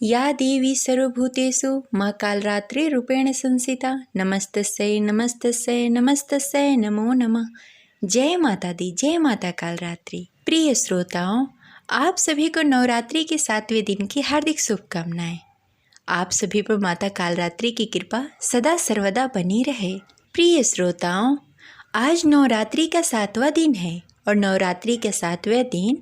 या देवी सर्वभूतेषु माँ कालरात्रि रूपेण संस्थिता नमस्तस्यै नमस्तस्यै नमस्तस्यै नमो नमः। जय माता दी, जय माता कालरात्रि। प्रिय श्रोताओं, आप सभी को नवरात्रि के 7वें दिन की हार्दिक शुभकामनाएं। आप सभी पर माता कालरात्रि की कृपा सदा सर्वदा बनी रहे। प्रिय श्रोताओं, आज नवरात्रि का 7वां दिन है और नवरात्रि के 7वें दिन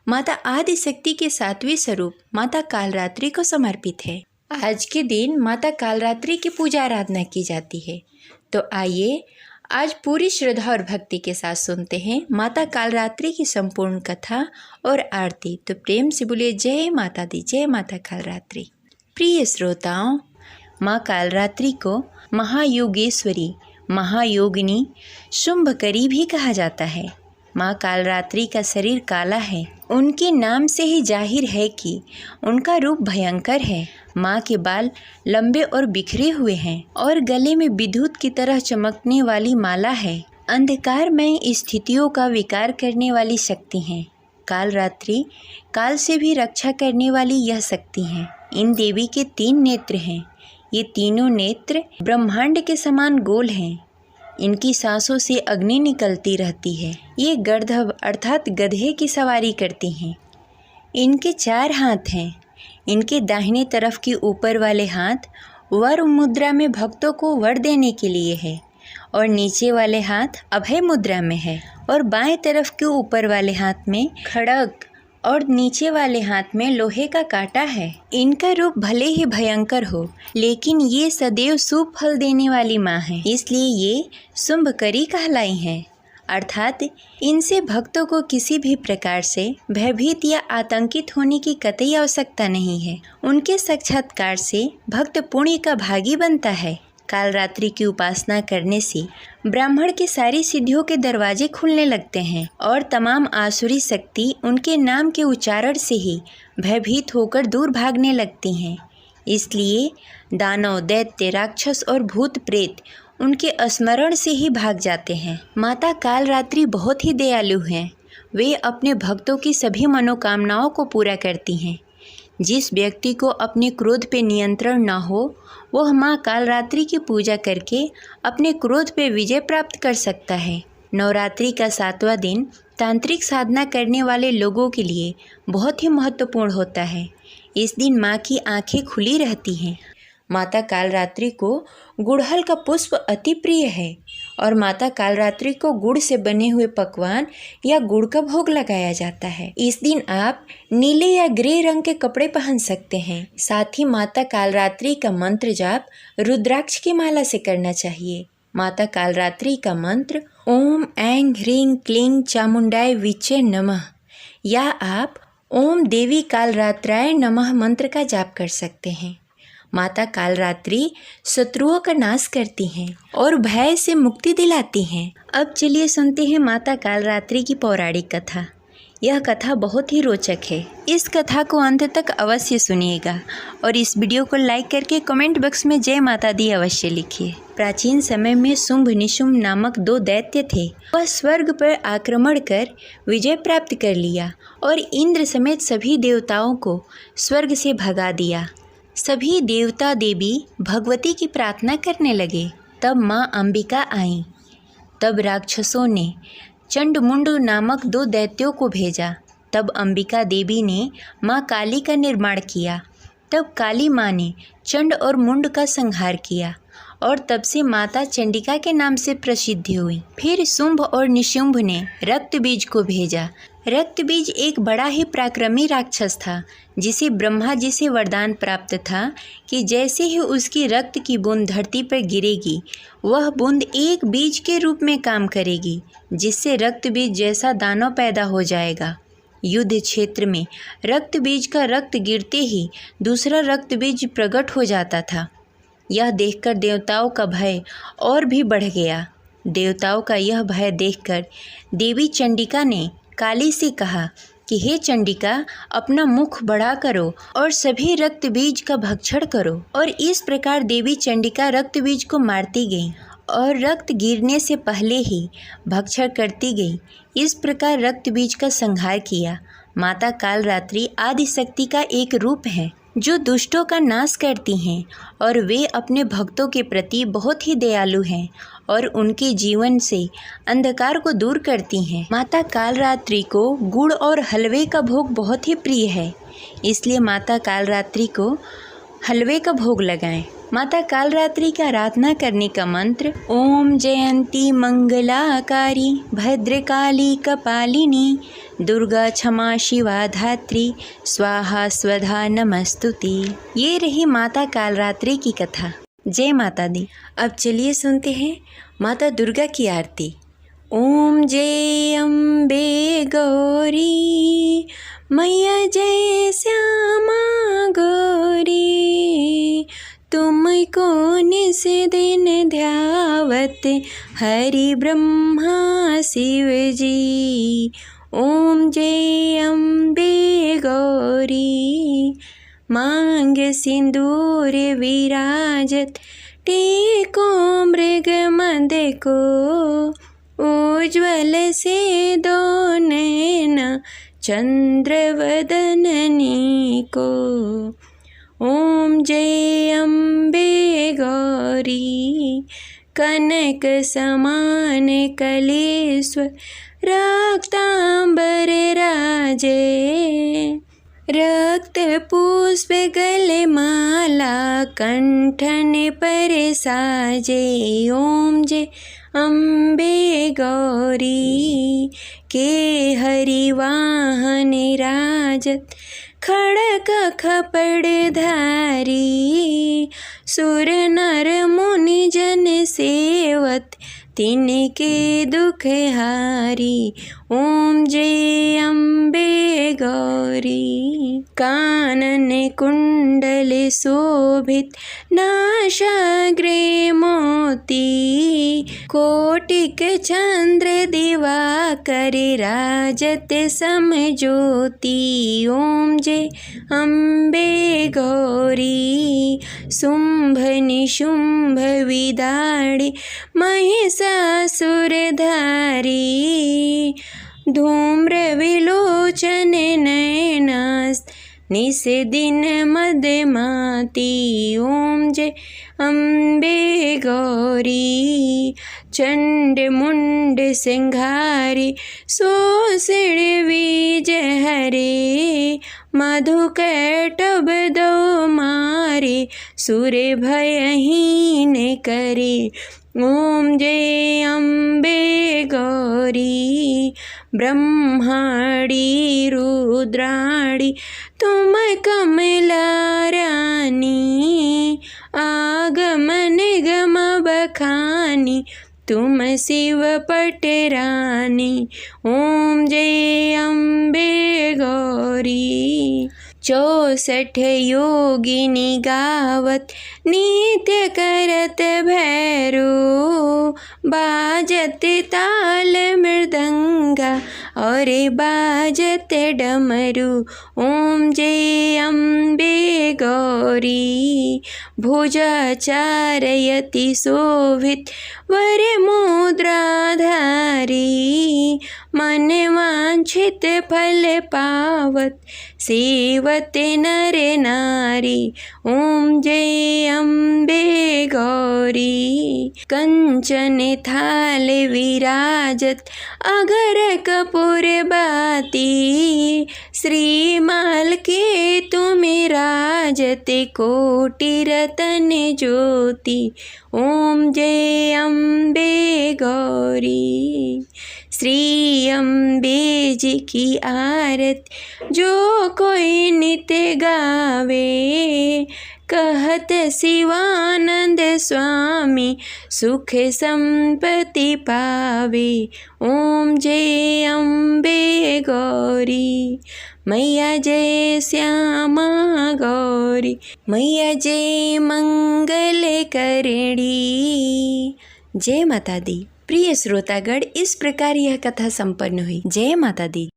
माता आदिशक्ति के 7वें स्वरूप माता कालरात्रि को समर्पित है। आज के दिन माता कालरात्रि की पूजा आराधना की जाती है। तो आइए आज पूरी श्रद्धा और भक्ति के साथ सुनते हैं माता कालरात्रि की संपूर्ण कथा और आरती। तो प्रेम से बोलिए जय माता दी, जय माता कालरात्रि। प्रिय श्रोताओं, माँ कालरात्रि को महायोगेश्वरी, महायोगिनी, शुंभकरी भी कहा जाता है। माँ कालरात्रि का शरीर काला है। उनके नाम से ही जाहिर है कि उनका रूप भयंकर है। माँ के बाल लंबे और बिखरे हुए हैं और गले में विद्युत की तरह चमकने वाली माला है। अंधकारमय स्थितियों का विकार करने वाली शक्ति हैं। कालरात्रि काल से भी रक्षा करने वाली यह शक्ति हैं। इन देवी के 3 नेत्र हैं। ये तीनों नेत्र ब्रह्मांड के समान गोल हैं। इनकी सांसों से अग्नि निकलती रहती है। ये गर्दभ अर्थात गधे की सवारी करती हैं। इनके 4 हाथ हैं। इनके दाहिने तरफ के ऊपर वाले हाथ वर मुद्रा में भक्तों को वर देने के लिए है और नीचे वाले हाथ अभय मुद्रा में है और बाएं तरफ के ऊपर वाले हाथ में खड़ग और नीचे वाले हाथ में लोहे का कांटा है। इनका रूप भले ही भयंकर हो, लेकिन ये सदैव शुभ फल देने वाली माँ है, इसलिए ये शुंभकरी कहलाई हैं। अर्थात इनसे भक्तों को किसी भी प्रकार से भयभीत या आतंकित होने की कतई आवश्यकता नहीं है। उनके साक्षात्कार से भक्त पुण्य का भागी बनता है। कालरात्रि की उपासना करने से ब्राह्मण की सारी सिद्धियों के दरवाजे खुलने लगते हैं और तमाम आसुरी शक्ति उनके नाम के उच्चारण से ही भयभीत होकर दूर भागने लगती हैं। इसलिए दानव, दैत्य, राक्षस और भूत प्रेत उनके स्मरण से ही भाग जाते हैं। माता कालरात्रि बहुत ही दयालु हैं। वे अपने भक्तों की सभी मनोकामनाओं को पूरा करती हैं। जिस व्यक्ति को अपने क्रोध पे नियंत्रण न हो, वह माँ कालरात्रि की पूजा करके अपने क्रोध पे विजय प्राप्त कर सकता है। नवरात्रि का 7वां दिन तांत्रिक साधना करने वाले लोगों के लिए बहुत ही महत्वपूर्ण होता है। इस दिन माँ की आंखें खुली रहती हैं। माता कालरात्रि को गुड़हल का पुष्प अति प्रिय है और माता कालरात्रि को गुड़ से बने हुए पकवान या गुड़ का भोग लगाया जाता है। इस दिन आप नीले या ग्रे रंग के कपड़े पहन सकते हैं। साथ ही माता कालरात्रि का मंत्र जाप रुद्राक्ष की माला से करना चाहिए। माता कालरात्रि का मंत्र ओम ऐं ह्रीं क्लीं चामुंडाय विचे नमः या आप ओम देवी कालरात्राय नमः मंत्र का जाप कर सकते हैं। माता कालरात्रि शत्रुओं का नाश करती हैं और भय से मुक्ति दिलाती हैं। अब चलिए सुनते हैं माता कालरात्रि की पौराणिक कथा। यह कथा बहुत ही रोचक है। इस कथा को अंत तक अवश्य सुनिएगा और इस वीडियो को लाइक करके कमेंट बॉक्स में जय माता दी अवश्य लिखिए। प्राचीन समय में शुंभ निशुंभ नामक 2 दैत्य थे। वह स्वर्ग पर आक्रमण कर विजय प्राप्त कर लिया और इंद्र समेत सभी देवताओं को स्वर्ग से भगा दिया। सभी देवता देवी भगवती की प्रार्थना करने लगे। तब माँ अंबिका आईं। तब राक्षसों ने चंड मुंड नामक 2 दैत्यों को भेजा। तब अंबिका देवी ने माँ काली का निर्माण किया। तब काली माँ ने चंड और मुंड का संहार किया और तब से माता चंडिका के नाम से प्रसिद्ध हुई। फिर शुंभ और निशुंभ ने रक्तबीज को भेजा। रक्तबीज एक बड़ा ही पराक्रमी राक्षस था, जिसे ब्रह्मा जी से वरदान प्राप्त था कि जैसे ही उसकी रक्त की बूंद धरती पर गिरेगी, वह बूंद एक बीज के रूप में काम करेगी, जिससे रक्तबीज जैसा दानव पैदा हो जाएगा। युद्ध क्षेत्र में रक्तबीज का रक्त गिरते ही दूसरा रक्तबीज प्रकट हो जाता था। यह देखकर देवताओं का भय और भी बढ़ गया। देवताओं का यह भय देखकर देवी चंडिका ने काली से कहा कि हे चंडिका, अपना मुख बड़ा करो और सभी रक्त बीज का भक्षण करो। और इस प्रकार देवी चंडिका रक्त बीज को मारती गई और रक्त गिरने से पहले ही भक्षण करती गई। इस प्रकार रक्त बीज का संहार किया। माता कालरात्रि आदिशक्ति का एक रूप है। जो दुष्टों का नाश करती हैं और वे अपने भक्तों के प्रति बहुत ही दयालु हैं और उनके जीवन से अंधकार को दूर करती हैं। माता कालरात्रि को गुड़ और हलवे का भोग बहुत ही प्रिय है, इसलिए माता कालरात्रि को हलवे का भोग लगाएं। माता कालरात्रि की आराधना करने का मंत्र ओम जयंती मंगलाकारी भद्रकाली कपालिनी दुर्गा क्षमा शिवा धात्री स्वाहा स्वधा नमस्तुति। ये रही माता कालरात्रि की कथा। जय माता दी। अब चलिए सुनते हैं माता दुर्गा की आरती। ओम जय अम्बे गौरी मैया जय श्यामा गौरी तुमको निस दिन ध्यावत हरि ब्रह्मा शिव जी। ओम जय अम्बे गौरी मांग सिंदूर विराजत टेको मृग मद को उज्ज्वल से दो नैना चंद्र वदननी को। ओम जय अम्बे गौरी कनक समान कलेश्वर रक्तांबर राजे रक्त पुष्प गले माला कंठन पर साजे। ओम जय अम्बे गौरी के हरि वाहन राजत खड़क खपड़ धारी सुर नर मुनि जन सेवत तिनके दुख हारी। ओम जय अम्बे गौरी कानन कुंडल शोभित नाशाग्रे मोती कोटिक चंद्र दिवाकर राजत समज्योति। ओम जय अम्बे गौरी शुंभ निशुंभ विदाड़ि महिषासुर धारी धूम्र विलोचन नयनास निस दिन मदमाती। ओम जय अम्बे गौरी चंड मुंड सिंघारी सोसिड़ बीज हरे मधुकैटभ दो मारे सुर भयहीन करे। ओम जय अम्बे गौरी ब्रह्माणी रुद्राणी तुम कमला रानी आगम निगम बखानी तुम शिव पटरानी। ओम जय अम्बे गौरी 64 योगिनी गावत नित्य करत भैरो बाजत ताल मृदंगा और बाजत डमरू। ओम जय अम्बे गौरी भुजा चारयति शोभित वर मुद्राधारी मन वांछित फल पावत सेवत नर नारी। ओम जय अम्बे गौरी कंचन थाल विराजत अगर कपूर बाती श्रीमाल के तुम राजत कोटि रतन ज्योति। ओम जय अम्बे गौरी श्री अम्बे जी की आरत जो कोई नित्य गावे कहत शिवानंद स्वामी सुख संपत्ति पावे। ओम जय अम्बे गौरी मैया जय श्यामा गौरी मैया जय मंगल करणी। जय माता दी। प्रिय श्रोतागण, इस प्रकार यह कथा संपन्न हुई। जय माता दी।